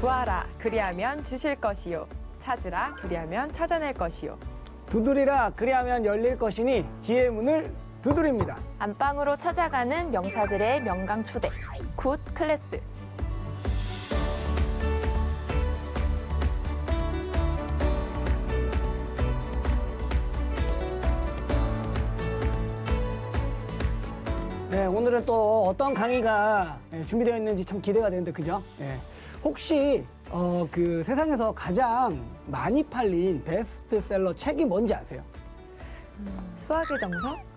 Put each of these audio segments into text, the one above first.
구하라 그리하면 주실 것이요 찾으라 그리하면 찾아낼 것이요 두드리라 그리하면 열릴 것이니 지혜의 문을 두드립니다. 안방으로 찾아가는 명사들의 명강 초대. 굿 클래스. 네, 오늘은 또 어떤 강의가 준비되어 있는지 참 기대가 되는데, 그죠? 네. 혹시 그 세상에서 가장 많이 팔린 베스트셀러 책이 뭔지 아세요? 수학의 정석?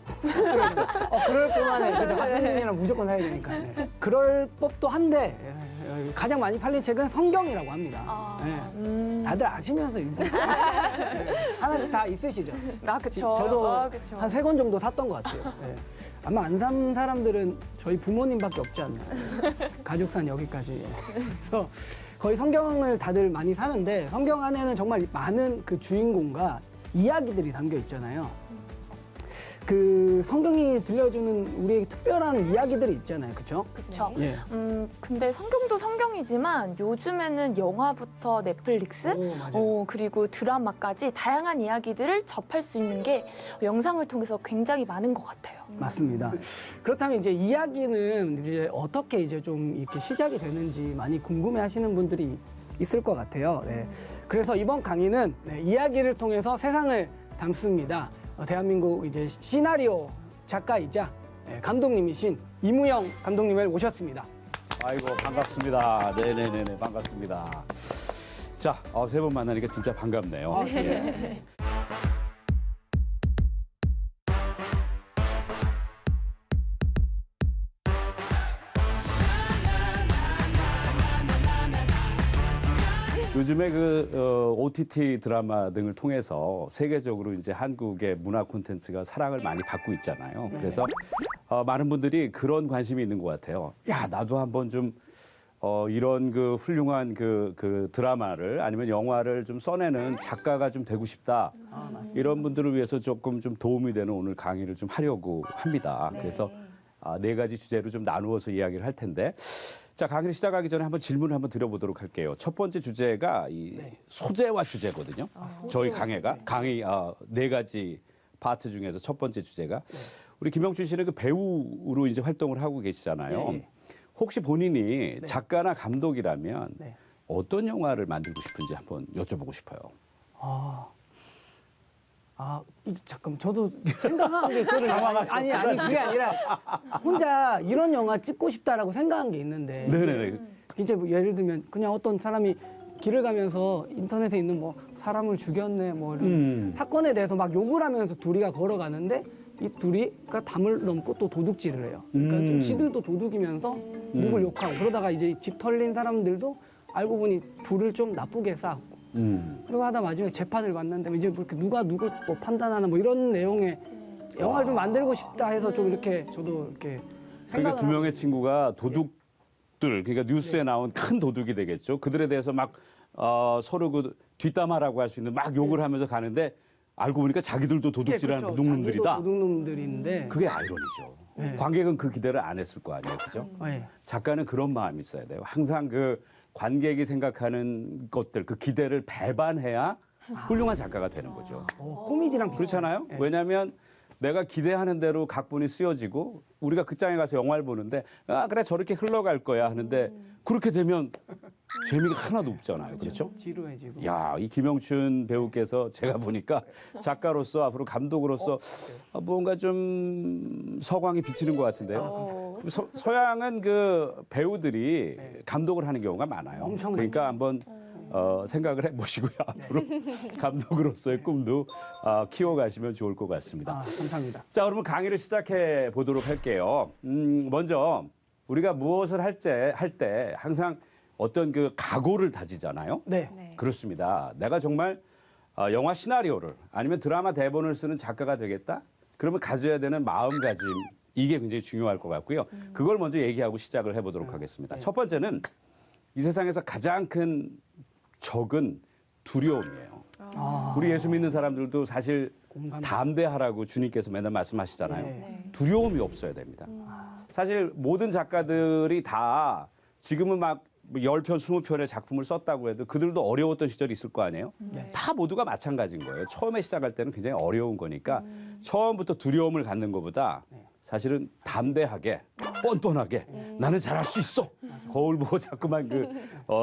그럴 만해. 그죠? 선생님이랑 무조건 사야 되니까. 네. 그럴 법도 한데 가장 많이 팔린 책은 성경이라고 합니다. 네. 다들 아시면서 읽고 하나씩 다 있으시죠? 아, 그쵸. 저도 그쵸. 한 3권 정도 샀던 것 같아요. 네. 아마 안 산 사람들은 저희 부모님밖에 없지 않나. 가족산 여기까지. 그래서 거의 성경을 다들 많이 사는데 성경 안에는 정말 많은 그 주인공과 이야기들이 담겨 있잖아요. 그 성경이 들려주는 우리에게 특별한 이야기들이 있잖아요. 그렇죠? 그쵸. 예. 근데 성경도 성경이지만 요즘에는 영화부터 넷플릭스, 맞아요. 그리고 드라마까지 다양한 이야기들을 접할 수 있는 게 영상을 통해서 굉장히 많은 것 같아요. 맞습니다. 그렇다면 이제 이야기는 이제 어떻게 이제 좀 이렇게 시작이 되는지 많이 궁금해 하시는 분들이 있을 것 같아요. 네. 그래서 이번 강의는 이야기를 통해서 세상을 담습니다. 대한민국 이제 시나리오 작가이자 감독님이신 이무영 감독님을 모셨습니다. 아이고 반갑습니다. 네네네네 반갑습니다. 자, 세 분 만나니까 진짜 반갑네요. 네. 요즘에 그 OTT 드라마 등을 통해서 세계적으로 이제 한국의 문화 콘텐츠가 사랑을 많이 받고 있잖아요. 그래서 많은 분들이 그런 관심이 있는 것 같아요. 야, 나도 한번 좀 이런 그 훌륭한 그 드라마를 아니면 영화를 좀 써내는 작가가 좀 되고 싶다. 이런 분들을 위해서 조금 좀 도움이 되는 오늘 강의를 좀 하려고 합니다. 그래서 4가지 주제로 좀 나누어서 이야기를 할 텐데. 자, 강의를 시작하기 전에 한번 질문을 한번 드려보도록 할게요. 첫 번째 주제가 이 소재와 주제거든요. 저희 강의 4가지 파트 중에서 첫 번째 주제가 우리 김영춘 씨는 그 배우로 이제 활동을 하고 계시잖아요. 네. 혹시 본인이 작가나 감독이라면 어떤 영화를 만들고 싶은지 한번 여쭤보고 싶어요. 잠깐 저도 생각한 게 그거를 아니 그게 아니라 혼자 이런 영화 찍고 싶다라고 생각한 게 있는데 네네네. 이제 뭐 예를 들면 그냥 어떤 사람이 길을 가면서 인터넷에 있는 뭐 사람을 죽였네 뭐 이런 사건에 대해서 막 욕을 하면서 둘이가 걸어가는데 이 둘이가 담을 넘고 또 도둑질을 해요. 그러니까 좀 지들도 도둑이면서 누굴 욕하고 그러다가 이제 집 털린 사람들도 알고 보니 불을 좀 나쁘게 쌓고 그리고 하다 마지막에 재판을 받는데 이제 뭐 누가 누굴 뭐 판단하나 뭐 이런 내용의 영화를 좀 만들고 싶다 해서 좀 이렇게 저도 이렇게 그러니까 두 명의 친구가 도둑들, 그러니까 뉴스에 나온 큰 도둑이 되겠죠. 그들에 대해서 막 서로 그 뒷담화라고 할 수 있는 막 욕을 하면서 가는데 알고 보니까 자기들도 도둑질하는 그렇죠. 도둑놈들이다. 자기도 도둑놈들인데 그게 아이러니죠. 관객은 그 기대를 안 했을 거 아니에요, 그죠? 작가는 그런 마음이 있어야 돼요. 항상 그 관객이 생각하는 것들, 그 기대를 배반해야 훌륭한 작가가 되는 거죠. 코미디랑 비슷해요. 그렇잖아요. 왜냐하면 내가 기대하는 대로 각본이 쓰여지고 우리가 극장에 가서 영화를 보는데 그래 저렇게 흘러갈 거야 하는데 그렇게 되면 재미가 하나도 없잖아요. 그렇죠? 지루해지고. 야, 이 김영춘 배우께서 제가 보니까 작가로서 앞으로 감독으로서 무언가 좀 서광이 비치는 것 같은데요. 서양은 그 배우들이 감독을 하는 경우가 많아요. 엄청 그러니까 한번 생각을 해보시고요. 앞으로 감독으로서의 꿈도 키워가시면 좋을 것 같습니다. 감사합니다. 자, 그러면 강의를 시작해 보도록 할게요. 먼저 우리가 무엇을 할 때 항상 어떤 그 각오를 다지잖아요. 네. 그렇습니다. 내가 정말 영화 시나리오를 아니면 드라마 대본을 쓰는 작가가 되겠다? 그러면 가져야 되는 마음가짐, 이게 굉장히 중요할 것 같고요. 그걸 먼저 얘기하고 시작을 해보도록 하겠습니다. 첫 번째는 이 세상에서 가장 큰 적은 두려움이에요. 우리 예수 믿는 사람들도 사실 담대하라고 주님께서 맨날 말씀하시잖아요. 두려움이 없어야 됩니다. 사실 모든 작가들이 다 지금은 막 뭐 10편, 20편의 작품을 썼다고 해도 그들도 어려웠던 시절이 있을 거 아니에요? 다 모두가 마찬가지인 거예요. 처음에 시작할 때는 굉장히 어려운 거니까 처음부터 두려움을 갖는 것보다 사실은 담대하게 뻔뻔하게 나는 잘할 수 있어. 거울 보고 자꾸만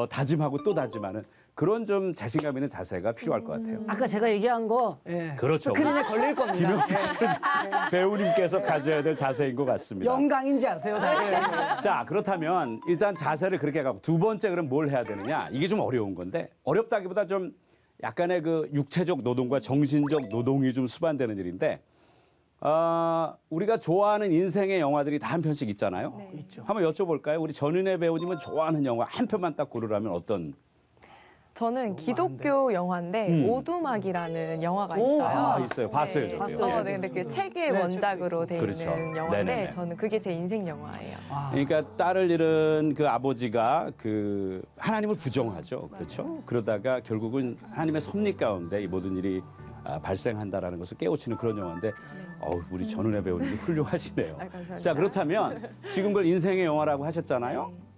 다짐하고 또 다짐하는 그런 좀 자신감 있는 자세가 필요할 것 같아요. 아까 제가 얘기한 거 예. 그렇죠. 스크린에 걸릴 겁니다. 김영신 배우님께서 가져야 될 자세인 것 같습니다. 영광인지 아세요? 다들? 자, 그렇다면 일단 자세를 그렇게 가고 두 번째 그럼 뭘 해야 되느냐? 이게 좀 어려운 건데 어렵다기보다 좀 약간의 그 육체적 노동과 정신적 노동이 좀 수반되는 일인데 우리가 좋아하는 인생의 영화들이 다 한 편씩 있잖아요. 네. 있죠. 한번 여쭤볼까요? 우리 전은혜 배우님은 좋아하는 영화 한 편만 딱 고르라면 어떤? 저는 기독교 영화인데 오두막이라는 영화가 있어요. 있어요. 봤어요, 저도요. 봤어요. 네, 근데 그 책의 네, 원작으로 돼 그렇죠. 있는 영화인데 네네네. 저는 그게 제 인생 영화예요. 그러니까 딸을 잃은 그 아버지가 그 하나님을 부정하죠. 그렇죠? 그러다가 결국은 하나님의 섭리 가운데 이 모든 일이 발생한다라는 것을 깨우치는 그런 영화인데 우리 전은혜 배우님이 훌륭하시네요. 감사합니다. 자, 그렇다면 지금 그걸 인생의 영화라고 하셨잖아요.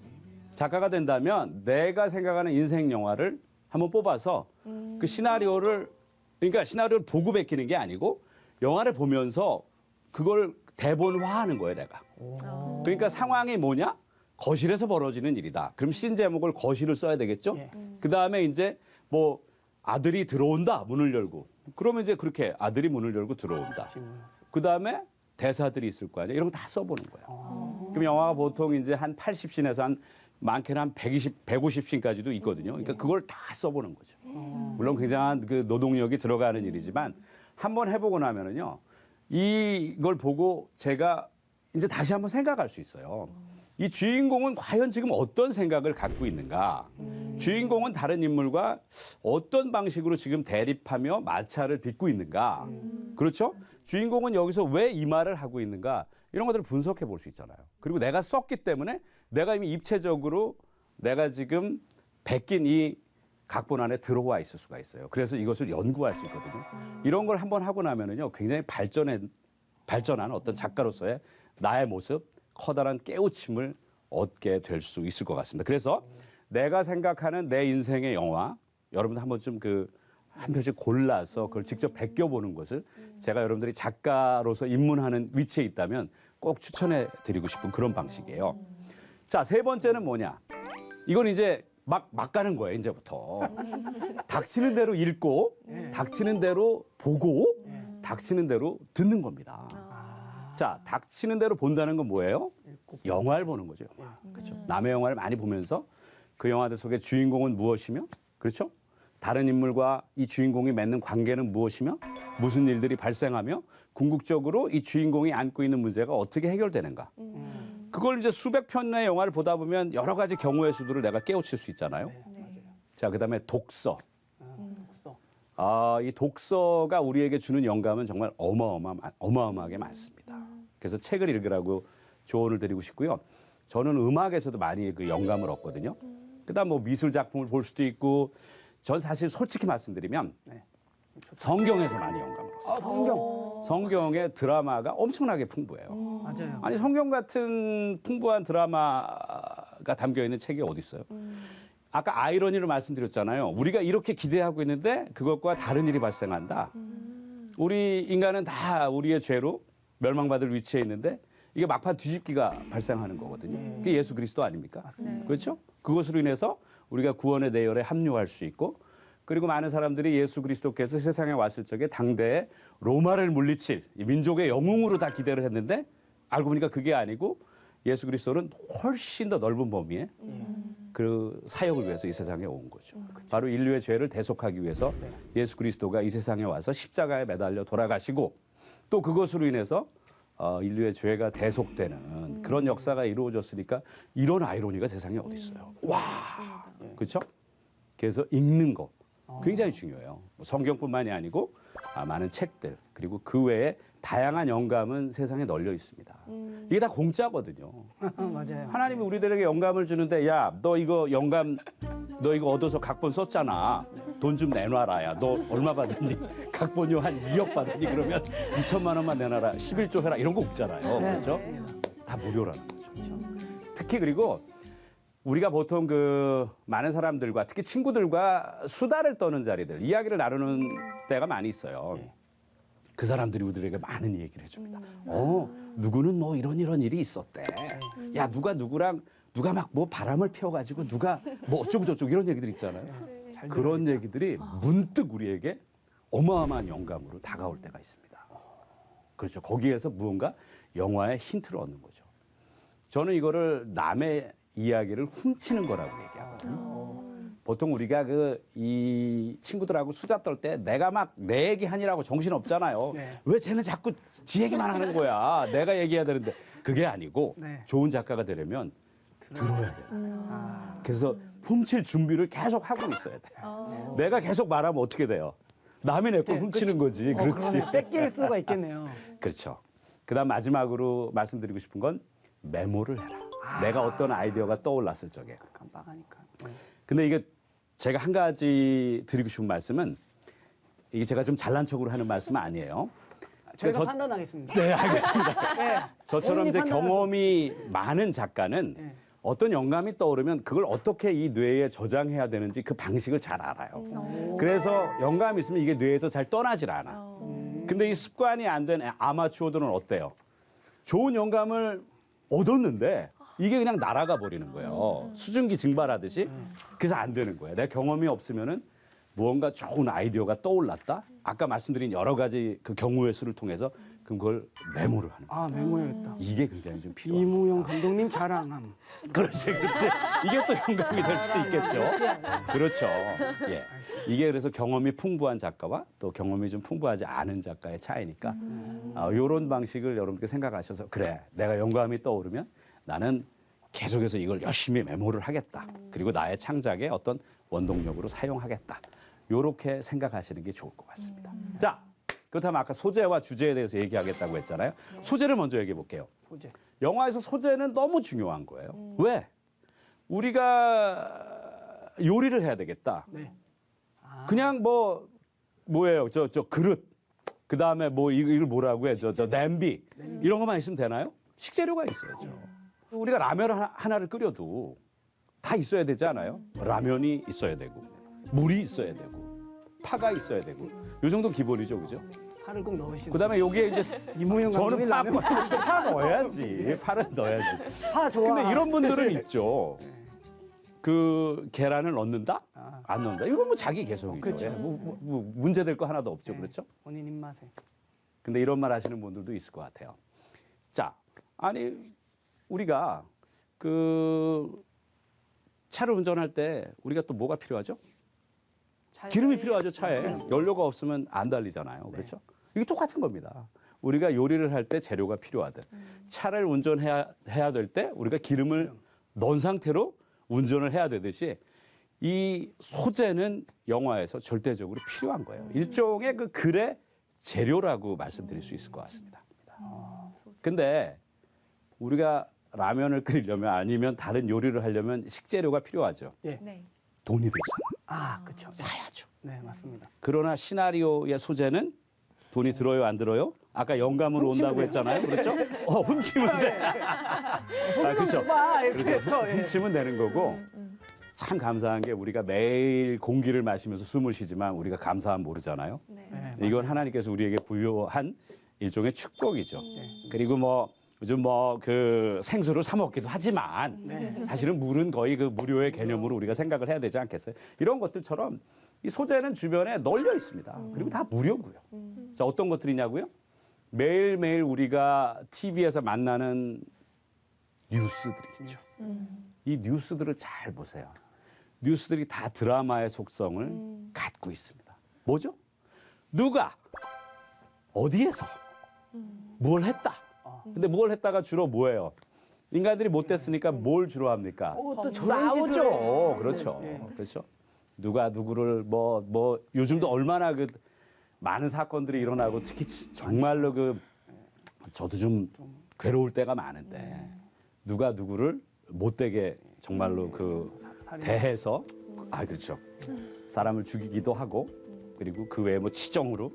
작가가 된다면 내가 생각하는 인생 영화를 한번 뽑아서 그 시나리오를 그러니까 시나리오를 보고 베끼는 게 아니고 영화를 보면서 그걸 대본화하는 거예요, 내가. 그러니까 상황이 뭐냐? 거실에서 벌어지는 일이다. 그럼 씬 제목을 거실을 써야 되겠죠? 예. 그다음에 이제 뭐 아들이 들어온다. 문을 열고. 그러면 이제 그렇게 아들이 문을 열고 들어온다. 그다음에 대사들이 있을 거 아니에요. 이런 거 다 써보는 거예요. 그럼 영화가 보통 이제 한 80씬에서 한 많게는 한 120, 150씬까지도 있거든요. 그러니까 그걸 다 써보는 거죠. 물론 굉장한 그 노동력이 들어가는 일이지만 한번 해보고 나면은요, 이걸 보고 제가 이제 다시 한번 생각할 수 있어요. 이 주인공은 과연 지금 어떤 생각을 갖고 있는가? 주인공은 다른 인물과 어떤 방식으로 지금 대립하며 마찰을 빚고 있는가? 그렇죠? 주인공은 여기서 왜 이 말을 하고 있는가? 이런 것들을 분석해 볼 수 있잖아요. 그리고 내가 썼기 때문에 내가 이미 입체적으로 내가 지금 베낀 이 각본 안에 들어와 있을 수가 있어요. 그래서 이것을 연구할 수 있거든요. 이런 걸 한번 하고 나면은요, 굉장히 발전한 어떤 작가로서의 나의 모습, 커다란 깨우침을 얻게 될 수 있을 것 같습니다. 그래서 내가 생각하는 내 인생의 영화, 여러분들 한번 좀 한 편씩 골라서 그걸 직접 베껴보는 것을 제가 여러분들이 작가로서 입문하는 위치에 있다면 꼭 추천해 드리고 싶은 그런 방식이에요. 자, 세 번째는 뭐냐? 이건 이제 막 가는 거예요, 이제부터. 닥치는 대로 읽고, 닥치는 대로 보고, 닥치는 대로 듣는 겁니다. 자, 닥치는 대로 본다는 건 뭐예요? 영화를 보는 거죠, 영화. 그렇죠? 남의 영화를 많이 보면서 그 영화들 속의 주인공은 무엇이며, 그렇죠? 다른 인물과 이 주인공이 맺는 관계는 무엇이며, 무슨 일들이 발생하며, 궁극적으로 이 주인공이 안고 있는 문제가 어떻게 해결되는가. 그걸 이제 수백 편의 영화를 보다 보면 여러 가지 경우의 수들을 내가 깨우칠 수 있잖아요. 자, 그다음에 독서. 이 독서가 우리에게 주는 영감은 정말 어마어마하게 많습니다. 그래서 책을 읽으라고 조언을 드리고 싶고요. 저는 음악에서도 많이 그 영감을 얻거든요. 그다음 뭐 미술 작품을 볼 수도 있고, 전 사실 솔직히 말씀드리면 성경에서 많이 영감을 얻어요. 성경의 드라마가 엄청나게 풍부해요. 맞아요. 아니, 성경 같은 풍부한 드라마가 담겨 있는 책이 어디 있어요? 아까 아이러니로 말씀드렸잖아요. 우리가 이렇게 기대하고 있는데 그것과 다른 일이 발생한다. 우리 인간은 다 우리의 죄로 멸망받을 위치에 있는데 이게 막판 뒤집기가 발생하는 거거든요. 그게 예수 그리스도 아닙니까? 그렇죠? 그것으로 인해서 우리가 구원의 대열에 합류할 수 있고, 그리고 많은 사람들이 예수 그리스도께서 세상에 왔을 적에 당대에 로마를 물리칠 이 민족의 영웅으로 다 기대를 했는데 알고 보니까 그게 아니고 예수 그리스도는 훨씬 더 넓은 범위의 그 사역을 위해서 이 세상에 온 거죠. 바로 인류의 죄를 대속하기 위해서 예수 그리스도가 이 세상에 와서 십자가에 매달려 돌아가시고, 또 그것으로 인해서 인류의 죄가 대속되는 그런 역사가 이루어졌으니까 이런 아이러니가 세상에 어디 있어요? 와, 그렇죠? 그래서 읽는 거 굉장히 중요해요. 뭐 성경뿐만이 아니고 많은 책들, 그리고 그 외에 다양한 영감은 세상에 널려 있습니다. 이게 다 공짜거든요. 맞아요. 하나님이 우리들에게 영감을 주는데, 야, 너 이거 영감, 너 이거 얻어서 각본 썼잖아. 돈 좀 내놔라. 야, 너 얼마 받았니? 각본료 한 2억 받았니? 그러면 2천만 원만 내놔라. 11조 해라. 이런 거 없잖아요. 그렇죠? 다 무료라는 거죠. 특히 그리고 우리가 보통 그 많은 사람들과 특히 친구들과 수다를 떠는 자리들, 이야기를 나누는 때가 많이 있어요. 그 사람들이 우리에게 많은 얘기를 해줍니다. 누구는 뭐 이런 일이 있었대. 야, 누가 누구랑 누가 막 뭐 바람을 피워가지고 누가 뭐 어쩌고 저쩌고 이런 얘기들 있잖아요. 그런 얘기들이 문득 우리에게 어마어마한 영감으로 다가올 때가 있습니다. 그렇죠. 거기에서 무언가 영화의 힌트를 얻는 거죠. 저는 이거를 남의 이야기를 훔치는 거라고 얘기하거든요. 보통 우리가 이 친구들하고 수다 떨 때 내가 막 내 얘기 하니라고 정신 없잖아요. 네. 왜 쟤는 자꾸 지 얘기만 하는 거야. 내가 얘기해야 되는데 그게 아니고 네. 좋은 작가가 되려면 들어야 돼요. 그래서 훔칠 준비를 계속 하고 있어야 돼요. 내가 계속 말하면 어떻게 돼요? 남이 내 걸 훔치는 거지. 그렇지. 그러네. 뺏길 수가 있겠네요. 그렇죠. 그다음 마지막으로 말씀드리고 싶은 건 메모를 해라. 내가 어떤 아이디어가 떠올랐을 적에. 깜빡하니까. 근데 이게 제가 한 가지 드리고 싶은 말씀은 이게 제가 좀 잘난 척으로 하는 말씀은 아니에요. 저희가 판단하겠습니다. 네, 알겠습니다. 네. 저처럼 이제 본인이 경험이 많은 작가는 네. 어떤 영감이 떠오르면 그걸 어떻게 이 뇌에 저장해야 되는지 그 방식을 잘 알아요. 그래서 영감이 있으면 이게 뇌에서 잘 떠나질 않아. 근데 이 습관이 안 된 아마추어들은 어때요? 좋은 영감을 얻었는데 이게 그냥 날아가 버리는 거예요. 수증기 증발하듯이. 그래서 안 되는 거예요. 내 경험이 없으면은 무언가 좋은 아이디어가 떠올랐다. 아까 말씀드린 여러 가지 그 경우의 수를 통해서 그럼 그걸 메모를 하는 거예요. 아, 메모해야겠다. 이게 굉장히 좀 필요해요. 이무영 감독님 자랑함. 그렇지, 그렇지. 이게 또 영감이 될 수도 있겠죠. 그렇죠. 예. 이게 그래서 경험이 풍부한 작가와 또 경험이 좀 풍부하지 않은 작가의 차이니까 이런 방식을 여러분께 생각하셔서 그래, 내가 영감이 떠오르면 나는 계속해서 이걸 열심히 메모를 하겠다. 그리고 나의 창작의 어떤 원동력으로 사용하겠다. 이렇게 생각하시는 게 좋을 것 같습니다. 자, 그렇다면 아까 소재와 주제에 대해서 얘기하겠다고 했잖아요. 소재를 먼저 얘기해 볼게요. 소재. 영화에서 소재는 너무 중요한 거예요. 왜? 우리가 요리를 해야 되겠다. 네. 그냥 뭐예요? 저 그릇. 그 다음에 뭐 이걸 뭐라고 해? 저 냄비. 이런 것만 있으면 되나요? 식재료가 있어야죠. 우리가 라면 하나를 끓여도 다 있어야 되지 않아요? 라면이 있어야 되고, 물이 있어야 되고, 파가 있어야 되고. 요 정도 기본이죠, 그죠? 파를 꼭 넣으시고. 그다음에 여기에 이제 이무영 감독님 저는 라면. 파 넣어야지. 파를 넣어야지. 파 좋아. 근데 이런 분들은 있죠. 그 계란을 넣는다? 안 넣는다? 이건 뭐 자기 개성이죠. 그렇죠. 예. 뭐 문제될 거 하나도 없죠. 네. 그렇죠? 본인 입맛에. 근데 이런 말 하시는 분들도 있을 것 같아요. 자, 아니 우리가 그 차를 운전할 때 우리가 또 뭐가 필요하죠? 기름이 필요하죠, 차에. 연료가 없으면 안 달리잖아요. 그렇죠? 이게 똑같은 겁니다. 우리가 요리를 할 때 재료가 필요하듯 차를 운전해야 될 때 우리가 기름을 넣은 상태로 운전을 해야 되듯이 이 소재는 영화에서 절대적으로 필요한 거예요. 일종의 그 글의 재료라고 말씀드릴 수 있을 것 같습니다. 근데 우리가 라면을 끓이려면 아니면 다른 요리를 하려면 식재료가 필요하죠. 예. 네. 돈이 들잖아요. 아, 그렇죠. 사야죠. 네, 맞습니다. 그러나 시나리오의 소재는 돈이 들어요, 안 들어요? 아까 영감으로 온다고 했잖아요. 그렇죠? 훔치면 돼. 그렇죠. 이렇게 해서. 훔치면 되는 거고. 참 감사한 게 우리가 매일 공기를 마시면서 숨을 쉬지만 우리가 감사함 모르잖아요. 네. 이건 하나님께서 우리에게 부여한 일종의 축복이죠. 그리고 요즘 그 생수를 사 먹기도 하지만 사실은 물은 거의 그 무료의 개념으로 우리가 생각을 해야 되지 않겠어요? 이런 것들처럼 이 소재는 주변에 널려 있습니다. 그리고 다 무료고요. 자, 어떤 것들이냐고요? 매일매일 우리가 TV에서 만나는 뉴스들이 있죠. 이 뉴스들을 잘 보세요. 뉴스들이 다 드라마의 속성을 갖고 있습니다. 뭐죠? 누가 어디에서 뭘 했다. 근데 뭘 했다가 주로 뭐예요? 인간들이 못 됐으니까 뭘 주로 합니까? 또 싸우죠. 그렇죠. 네. 그렇죠. 누가 누구를 요즘도 얼마나 그 많은 사건들이 일어나고 특히 정말로 저도 좀 괴로울 때가 많은데 누가 누구를 못되게 정말로 대해서 그렇죠. 사람을 죽이기도 하고 그리고 그 외에 치정으로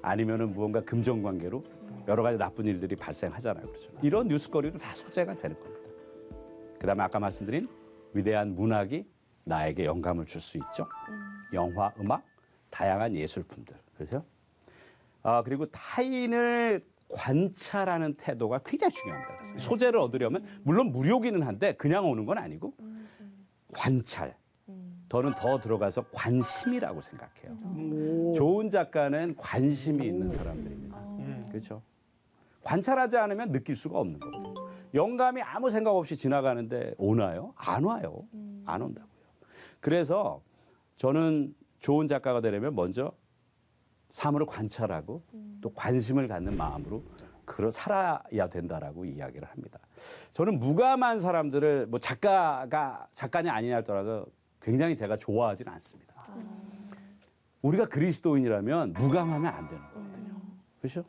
아니면은 무언가 금전 관계로 여러 가지 나쁜 일들이 발생하잖아요. 그렇죠. 이런 뉴스거리도 다 소재가 되는 겁니다. 그다음에 아까 말씀드린 위대한 문학이 나에게 영감을 줄 수 있죠. 영화, 음악, 다양한 예술품들. 그렇죠? 그리고 타인을 관찰하는 태도가 굉장히 중요합니다. 그래서 소재를 얻으려면 물론 무료기는 한데 그냥 오는 건 아니고 관찰. 저는 더 들어가서 관심이라고 생각해요. 좋은 작가는 관심이 있는 사람들입니다. 그렇죠? 관찰하지 않으면 느낄 수가 없는 거거든요. 영감이 아무 생각 없이 지나가는데 오나요? 안 와요. 안 온다고요. 그래서 저는 좋은 작가가 되려면 먼저 사물을 관찰하고 또 관심을 갖는 마음으로 살아야 된다라고 이야기를 합니다. 저는 무감한 사람들을 뭐 작가냐 아니냐를 떠나서 굉장히 제가 좋아하지는 않습니다. 우리가 그리스도인이라면 무감하면 안 되는 거거든요. 그렇죠?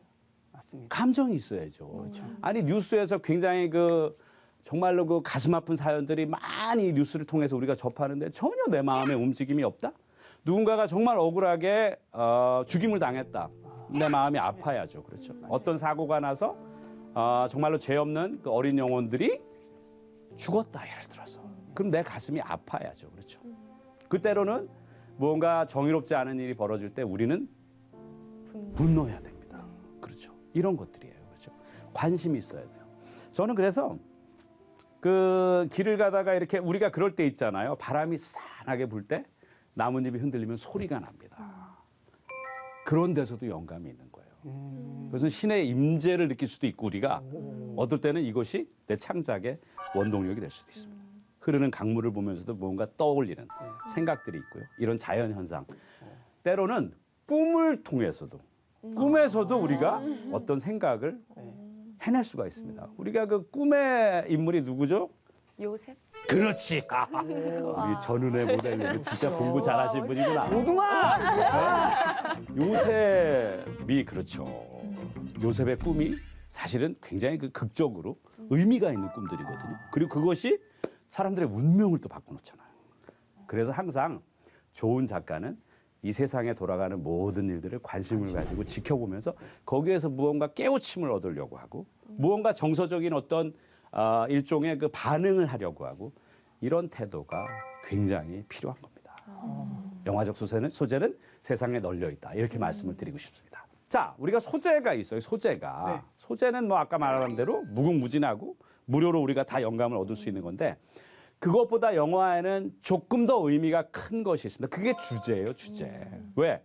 맞습니다. 감정이 있어야죠. 아니 뉴스에서 굉장히 정말로 가슴 아픈 사연들이 많이 뉴스를 통해서 우리가 접하는데 전혀 내 마음에 움직임이 없다? 누군가가 정말 억울하게 죽임을 당했다. 내 마음이 아파야죠. 그렇죠. 어떤 사고가 나서 정말로 죄 없는 그 어린 영혼들이 죽었다. 예를 들어서. 그럼 내 가슴이 아파야죠. 그렇죠. 그때로는 무언가 정의롭지 않은 일이 벌어질 때 우리는 분노해야 됩니다. 그렇죠. 이런 것들이에요. 그렇죠. 관심이 있어야 돼요. 저는 그래서 그 길을 가다가 이렇게 우리가 그럴 때 있잖아요. 바람이 싸하게 불 때 나뭇잎이 흔들리면 소리가 납니다. 그런 데서도 영감이 있는 거예요. 그래서 신의 임재를 느낄 수도 있고 우리가 어떨 때는 이것이 내 창작의 원동력이 될 수도 있습니다. 흐르는 강물을 보면서도 뭔가 떠올리는 생각들이 있고요. 이런 자연 현상. 때로는 꿈을 통해서도 꿈에서도 우리가 어떤 생각을 해낼 수가 있습니다. 우리가 그 꿈의 인물이 누구죠? 요셉? 그렇지. 우리 전은혜 모델님 진짜 공부 잘하신 분이구나. 요셉이 그렇죠. 요셉의 꿈이 사실은 굉장히 극적으로 의미가 있는 꿈들이거든요. 그리고 그것이 사람들의 운명을 또 바꿔놓잖아요. 그래서 항상 좋은 작가는 이 세상에 돌아가는 모든 일들을 관심을 가지고 지켜보면서 거기에서 무언가 깨우침을 얻으려고 하고 무언가 정서적인 어떤 일종의 그 반응을 하려고 하고 이런 태도가 굉장히 필요한 겁니다. 영화적 소재는 세상에 널려 있다. 이렇게 말씀을 드리고 싶습니다. 자, 우리가 소재가 있어요. 소재가. 네. 소재는 뭐 아까 말한 대로 무궁무진하고 무료로 우리가 다 영감을 얻을 수 있는 건데 그것보다 영화에는 조금 더 의미가 큰 것이 있습니다. 그게 주제예요, 주제. 왜?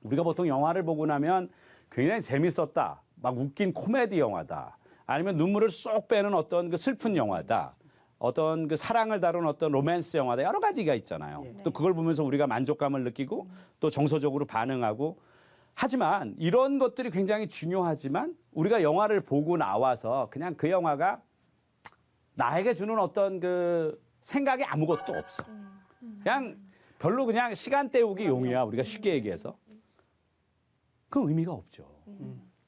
우리가 보통 영화를 보고 나면 굉장히 재밌었다. 막 웃긴 코미디 영화다. 아니면 눈물을 쏙 빼는 어떤 그 슬픈 영화다. 어떤 그 사랑을 다룬 어떤 로맨스 영화다. 여러 가지가 있잖아요. 또 그걸 보면서 우리가 만족감을 느끼고 또 정서적으로 반응하고 하지만 이런 것들이 굉장히 중요하지만 우리가 영화를 보고 나와서 그냥 그 영화가 나에게 주는 어떤 그 생각이 아무것도 없어. 그냥 별로 그냥 시간 때우기 용이야. 우리가 쉽게 얘기해서. 그 의미가 없죠.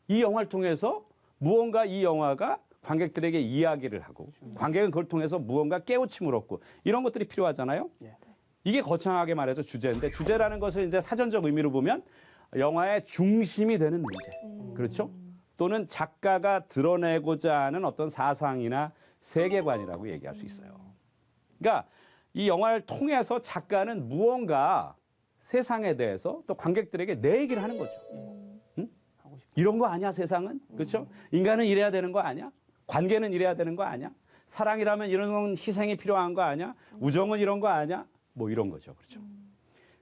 이 영화를 통해서 무언가 이 영화가 관객들에게 이야기를 하고 관객은 그걸 통해서 무언가 깨우침을 얻고 이런 것들이 필요하잖아요. 이게 거창하게 말해서 주제인데 주제라는 것을 이제 사전적 의미로 보면 영화의 중심이 되는 문제. 그렇죠? 또는 작가가 드러내고자 하는 어떤 사상이나 세계관이라고 얘기할 수 있어요. 그러니까 이 영화를 통해서 작가는 무언가 세상에 대해서 또 관객들에게 내 얘기를 하는 거죠. 응? 이런 거 아니야 세상은? 그렇죠? 인간은 이래야 되는 거 아니야? 관계는 이래야 되는 거 아니야? 사랑이라면 이런 희생이 필요한 거 아니야? 우정은 이런 거 아니야? 뭐 이런 거죠. 그렇죠?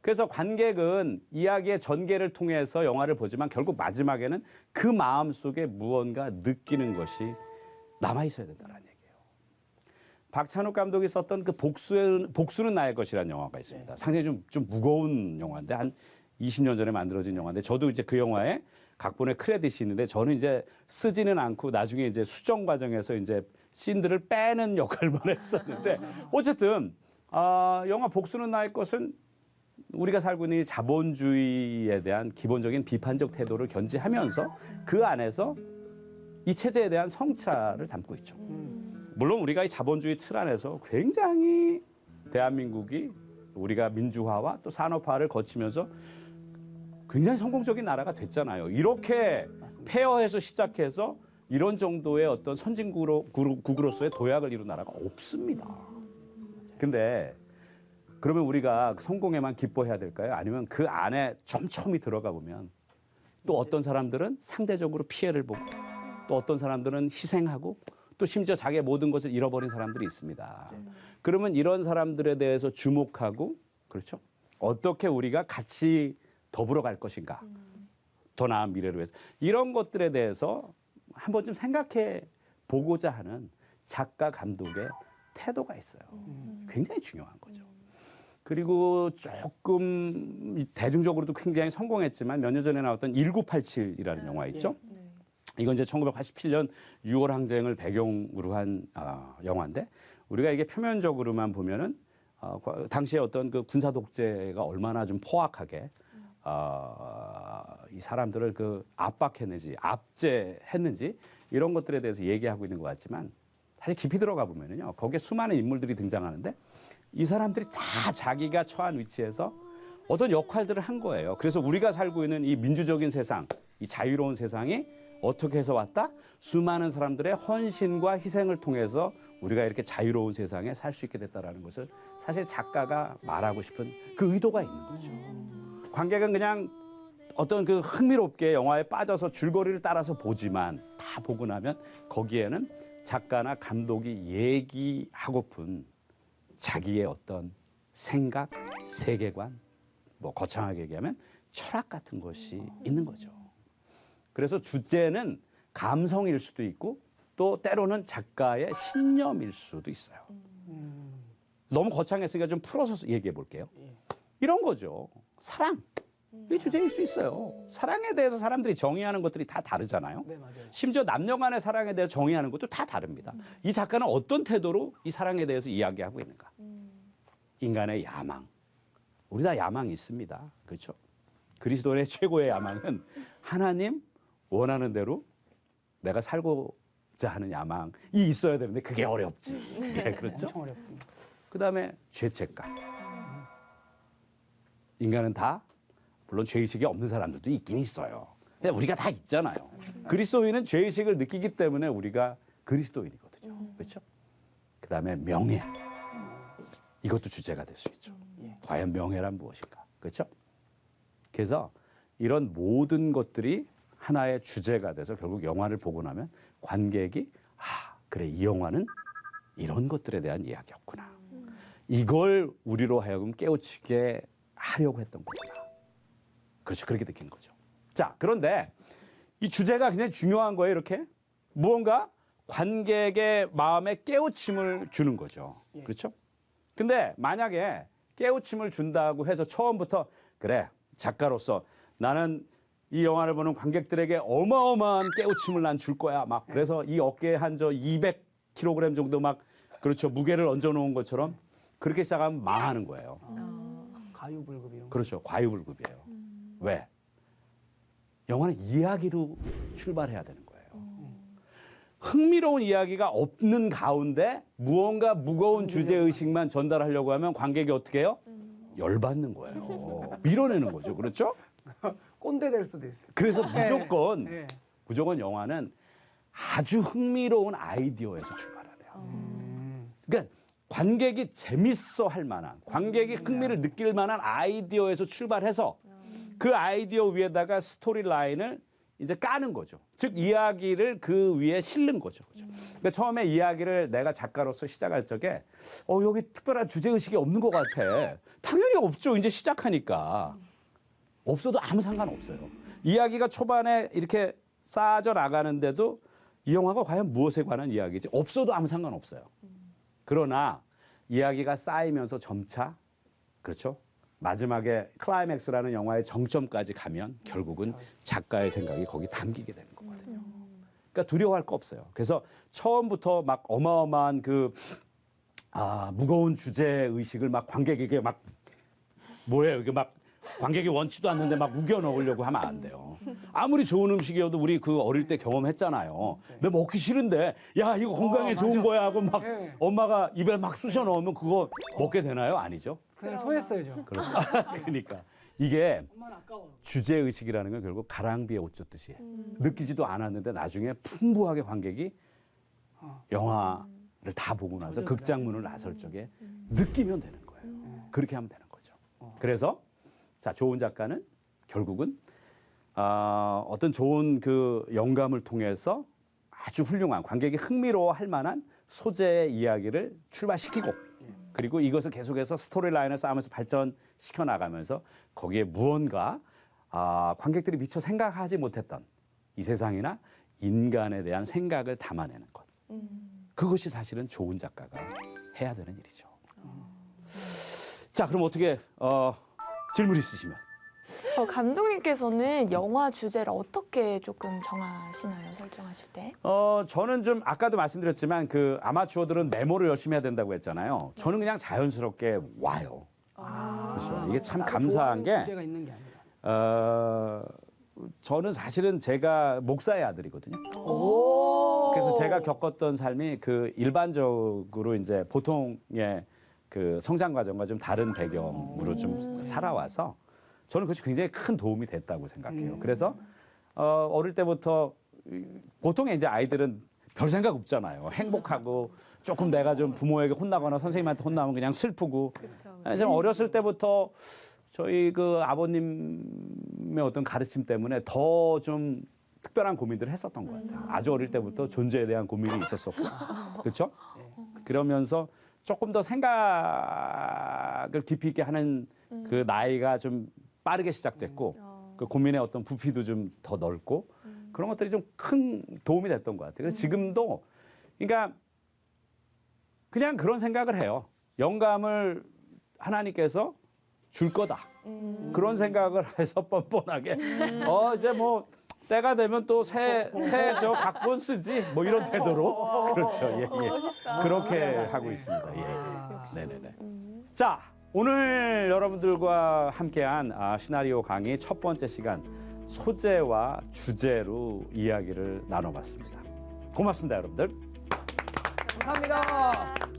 그래서 관객은 이야기의 전개를 통해서 영화를 보지만 결국 마지막에는 그 마음 속에 무언가 느끼는 것이 남아 있어야 된다는 얘기예요. 박찬욱 감독이 썼던 그 복수는 나의 것이라는 영화가 있습니다. 상당히 좀 무거운 영화인데 한 20년 전에 만들어진 영화인데 저도 이제 그 영화에 각본에 크레딧이 있는데 저는 이제 쓰지는 않고 나중에 이제 수정 과정에서 이제 씬들을 빼는 역할만 했었는데 어쨌든 영화 복수는 나의 것은 우리가 살고 있는 이 자본주의에 대한 기본적인 비판적 태도를 견지하면서 그 안에서 이 체제에 대한 성찰을 담고 있죠. 물론 우리가 이 자본주의 틀 안에서 굉장히 대한민국이 우리가 민주화와 또 산업화를 거치면서 굉장히 성공적인 나라가 됐잖아요. 이렇게 폐허해서 시작해서 이런 정도의 어떤 선진국으로서의 도약을 이룬 나라가 없습니다. 근데 그러면 우리가 성공에만 기뻐해야 될까요? 아니면 그 안에 촘촘히 들어가 보면 또 어떤 사람들은 상대적으로 피해를 보고 또 어떤 사람들은 희생하고 또 심지어 자기의 모든 것을 잃어버린 사람들이 있습니다. 그러면 이런 사람들에 대해서 주목하고 그렇죠? 어떻게 우리가 같이 더불어 갈 것인가? 더 나은 미래를 위해서 이런 것들에 대해서 한번 좀 생각해 보고자 하는 작가 감독의 태도가 있어요. 굉장히 중요한 거죠. 그리고 조금 대중적으로도 굉장히 성공했지만 몇 년 전에 나왔던 1987이라는 영화 있죠. 이건 이제 1987년 6월 항쟁을 배경으로 한 영화인데 우리가 이게 표면적으로만 보면은 당시에 어떤 그 군사 독재가 얼마나 좀 포악하게 이 사람들을 그 압박했는지 압제했는지 이런 것들에 대해서 얘기하고 있는 것 같지만 사실 깊이 들어가 보면은요 거기에 수많은 인물들이 등장하는데 이 사람들이 다 자기가 처한 위치에서 어떤 역할들을 한 거예요. 그래서 우리가 살고 있는 이 민주적인 세상, 이 자유로운 세상이 어떻게 해서 왔다? 수많은 사람들의 헌신과 희생을 통해서 우리가 이렇게 자유로운 세상에 살 수 있게 됐다라는 것을 사실 작가가 말하고 싶은 그 의도가 있는 거죠. 관객은 그냥 어떤 그 흥미롭게 영화에 빠져서 줄거리를 따라서 보지만 다 보고 나면 거기에는 작가나 감독이 얘기하고픈 자기의 어떤 생각, 세계관, 뭐 거창하게 얘기하면 철학 같은 것이 있는 거죠. 그래서 주제는 감성일 수도 있고 또 때로는 작가의 신념일 수도 있어요. 너무 거창했으니까 좀 풀어서 얘기해 볼게요. 이런 거죠. 사랑. 이게 주제일 수 있어요. 사랑에 대해서 사람들이 정의하는 것들이 다 다르잖아요. 네, 맞아요. 심지어 남녀 간의 사랑에 대해서 정의하는 것도 다 다릅니다. 이 작가는 어떤 태도로 이 사랑에 대해서 이야기하고 있는가? 인간의 야망. 우리 다 야망이 있습니다. 그렇죠? 그리스도인의 최고의 야망은 하나님 원하는 대로 내가 살고자 하는 야망이 있어야 되는데 그게 어렵지. 예, 그렇죠? 엄청 어렵습니다. 그다음에 죄책감. 인간은 다 물론 죄의식이 없는 사람들도 있긴 있어요. 근데 우리가 다 있잖아요. 그리스도인은 죄의식을 느끼기 때문에 우리가 그리스도인이거든요. 그렇죠? 그다음에 명예. 이것도 주제가 될 수 있죠. 과연 명예란 무엇인가? 그렇죠? 그래서 이런 모든 것들이 하나의 주제가 돼서 결국 영화를 보고 나면 관객이 그래 이 영화는 이런 것들에 대한 이야기였구나. 이걸 우리로 하여금 깨우치게 하려고 했던 거구나. 그렇죠. 그렇게 느끼는 거죠. 자, 그런데 이 주제가 굉장히 중요한 거예요. 이렇게 무언가 관객의 마음에 깨우침을 주는 거죠. 그렇죠? 근데 만약에 깨우침을 준다고 해서 처음부터 그래 작가로서 나는 이 영화를 보는 관객들에게 어마어마한 깨우침을 난 줄 거야. 막 그래서 이 어깨에 한 200kg 정도 막 그렇죠 무게를 얹어 놓은 것처럼 그렇게 시작하면 망하는 거예요. 가유불급 이런 거. 그렇죠. 과유불급이에요. 왜? 영화는 이야기로 출발해야 되는 거예요. 흥미로운 이야기가 없는 가운데 무언가 무거운 주제의식만 전달하려고 하면 관객이 어떻게 해요? 열받는 거예요. 밀어내는 거죠. 그렇죠? 꼰대 될 수도 있어요. 그래서 무조건, 네. 무조건 영화는 아주 흥미로운 아이디어에서 출발해야 돼요. 그러니까 관객이 재밌어 할 만한, 관객이 흥미를 느낄 만한 아이디어에서 출발해서 그 아이디어 위에다가 스토리 라인을 이제 까는 거죠. 즉 이야기를 그 위에 실는 거죠. 그죠? 그러니까 처음에 이야기를 내가 작가로서 시작할 적에 여기 특별한 주제의식이 없는 것 같아. 당연히 없죠. 이제 시작하니까. 없어도 아무 상관없어요. 이야기가 초반에 이렇게 쌓아져 나가는데도 이 영화가 과연 무엇에 관한 이야기지? 없어도 아무 상관없어요. 그러나 이야기가 쌓이면서 점차 그렇죠? 마지막에 클라이맥스라는 영화의 정점까지 가면 결국은 작가의 생각이 거기 담기게 되는 거거든요. 그러니까 두려워할 거 없어요. 그래서 처음부터 막 어마어마한 무거운 주제 의식을 막 관객에게 막 뭐예요? 이게 막 관객이 원치도 않는데 막 우겨 넣으려고 하면 안 돼요. 아무리 좋은 음식이어도 우리 그 어릴 때 경험했잖아요. 내 먹기 싫은데 야 이거 건강에 좋은 거야 하고 막 네. 엄마가 입에 막 쑤셔 넣으면 그거 먹게 되나요? 아니죠? 그냥 토했어요, 그렇죠. 그러니까 이게 정말 아까워. 주제 의식이라는 건 결국 가랑비에 옷 젖듯이 느끼지도 않았는데 나중에 풍부하게 관객이 영화 다 보고 나서 극장문을 나설 적에 느끼면 되는 거예요. 그렇게 하면 되는 거죠. 그래서 자, 좋은 작가는 결국은 어떤 좋은 그 영감을 통해서 아주 훌륭한 관객이 흥미로워할 만한 소재의 이야기를 출발시키고 그리고 이것을 계속해서 스토리라인을 쌓으면서 발전시켜 나가면서 거기에 무언가 관객들이 미처 생각하지 못했던 이 세상이나 인간에 대한 생각을 담아내는 것. 그것이 사실은 좋은 작가가 해야 되는 일이죠. 자, 그럼 어떻게 질문 있으시면? 감독님께서는 영화 주제를 어떻게 조금 정하시나요? 설정하실 때? 저는 좀 아까도 말씀드렸지만 그 아마추어들은 메모를 열심히 해야 된다고 했잖아요. 저는 그냥 자연스럽게 와요. 그렇죠. 이게 참 감사한 게 주제가 있는 게 아니라. 저는 사실은 제가 목사의 아들이거든요. 오. 그래서 제가 겪었던 삶이 그 일반적으로 이제 보통의 그 성장 과정과 좀 다른 배경으로 좀 살아와서 저는 그것이 굉장히 큰 도움이 됐다고 생각해요. 그래서 어릴 때부터 보통의 이제 아이들은 별 생각 없잖아요. 행복하고 조금 내가 좀 부모에게 혼나거나 선생님한테 혼나면 그냥 슬프고. 좀 어렸을 때부터 저희 그 아버님의 어떤 가르침 때문에 더 좀 특별한 고민들을 했었던 것 같아요. 아주 어릴 때부터 존재에 대한 고민이 있었었고, 그렇죠? 그러면서 조금 더 생각을 깊이 있게 하는 그 나이가 좀 빠르게 시작됐고, 그 고민의 어떤 부피도 좀 더 넓고 그런 것들이 좀 큰 도움이 됐던 것 같아요. 그래서 지금도 그러니까 그냥 그런 생각을 해요. 영감을 하나님께서 줄 거다. 그런 생각을 해서 뻔뻔하게 이제 뭐 때가 되면 또 새 저 각본 쓰지 뭐 이런 태도로 그렇죠. 예, 예. 그렇게 하고 있습니다. 예. 네네네. 자, 오늘 여러분들과 함께한 시나리오 강의 첫 번째 시간 소재와 주제로 이야기를 나눠봤습니다. 고맙습니다, 여러분들. 감사합니다.